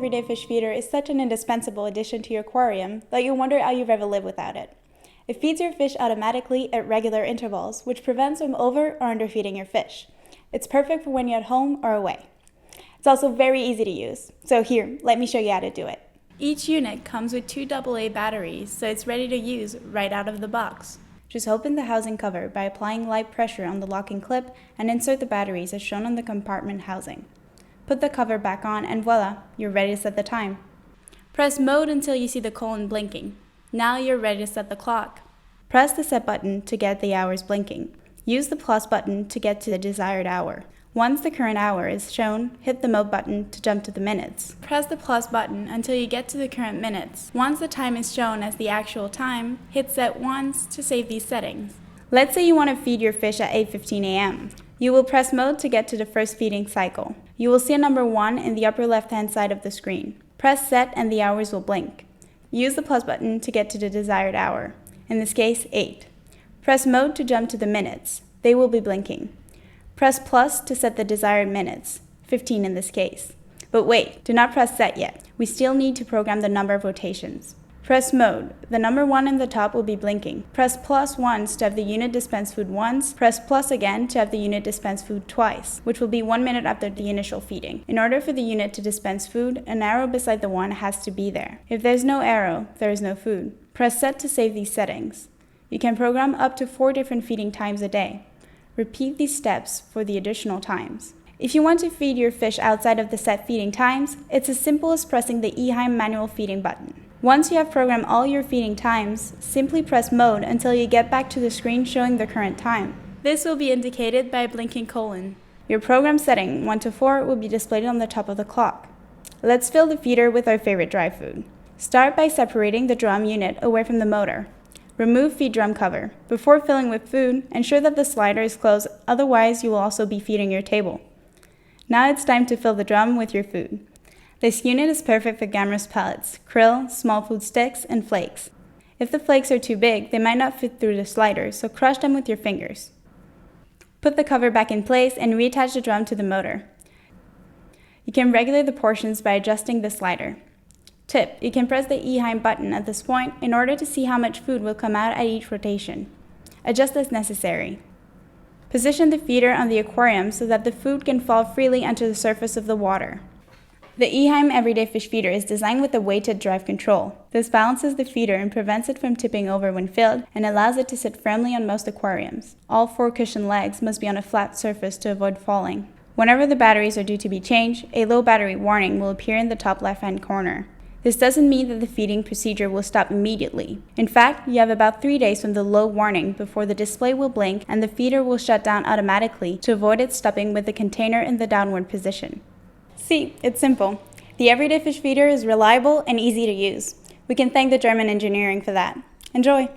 Everyday Fish Feeder is such an indispensable addition to your aquarium that you'll wonder how you've ever lived without it. It feeds your fish automatically at regular intervals, which prevents from over or underfeeding your fish. It's perfect for when you're at home or away. It's also very easy to use. So here, let me show you how to do it. Each unit comes with 2 AA batteries, so it's ready to use right out of the box. Just open the housing cover by applying light pressure on the locking clip and insert the batteries as shown on the compartment housing. Put the cover back on and voila, you're ready to set the time. Press mode until you see the colon blinking. Now you're ready to set the clock. Press the set button to get the hours blinking. Use the plus button to get to the desired hour. Once the current hour is shown, hit the mode button to jump to the minutes. Press the plus button until you get to the current minutes. Once the time is shown as the actual time, hit set once to save these settings. Let's say you want to feed your fish at 8:15 a.m. You will press mode to get to the first feeding cycle. You will see a number 1 in the upper left-hand side of the screen. Press set and the hours will blink. Use the plus button to get to the desired hour, in this case 8. Press mode to jump to the minutes. They will be blinking. Press plus to set the desired minutes, 15 in this case. But wait, do not press set yet. We still need to program the number of rotations. Press mode. The number 1 in the top will be blinking. Press plus once to have the unit dispense food once. Press plus again to have the unit dispense food twice, which will be 1 minute after the initial feeding. In order for the unit to dispense food, an arrow beside the 1 has to be there. If there's no arrow, there is no food. Press set to save these settings. You can program up to 4 different feeding times a day. Repeat these steps for the additional times. If you want to feed your fish outside of the set feeding times, it's as simple as pressing the EHEIM manual feeding button. Once you have programmed all your feeding times, simply press mode until you get back to the screen showing the current time. This will be indicated by a blinking colon. Your program setting 1 to 4 will be displayed on the top of the clock. Let's fill the feeder with our favorite dry food. Start by separating the drum unit away from the motor. Remove feed drum cover. Before filling with food, ensure that the slider is closed, otherwise you will also be feeding your table. Now it's time to fill the drum with your food. This unit is perfect for gammerous pellets, krill, small food sticks, and flakes. If the flakes are too big, they might not fit through the slider, so crush them with your fingers. Put the cover back in place and reattach the drum to the motor. You can regulate the portions by adjusting the slider. Tip: you can press the EHEIM button at this point in order to see how much food will come out at each rotation. Adjust as necessary. Position the feeder on the aquarium so that the food can fall freely onto the surface of the water. The EHEIM Everyday Fish Feeder is designed with a weighted drive control. This balances the feeder and prevents it from tipping over when filled and allows it to sit firmly on most aquariums. All 4 cushion legs must be on a flat surface to avoid falling. Whenever the batteries are due to be changed, a low battery warning will appear in the top left-hand corner. This doesn't mean that the feeding procedure will stop immediately. In fact, you have about 3 days from the low warning before the display will blink and the feeder will shut down automatically to avoid it stopping with the container in the downward position. See, it's simple. The Everyday Fish Feeder is reliable and easy to use. We can thank the German engineering for that. Enjoy!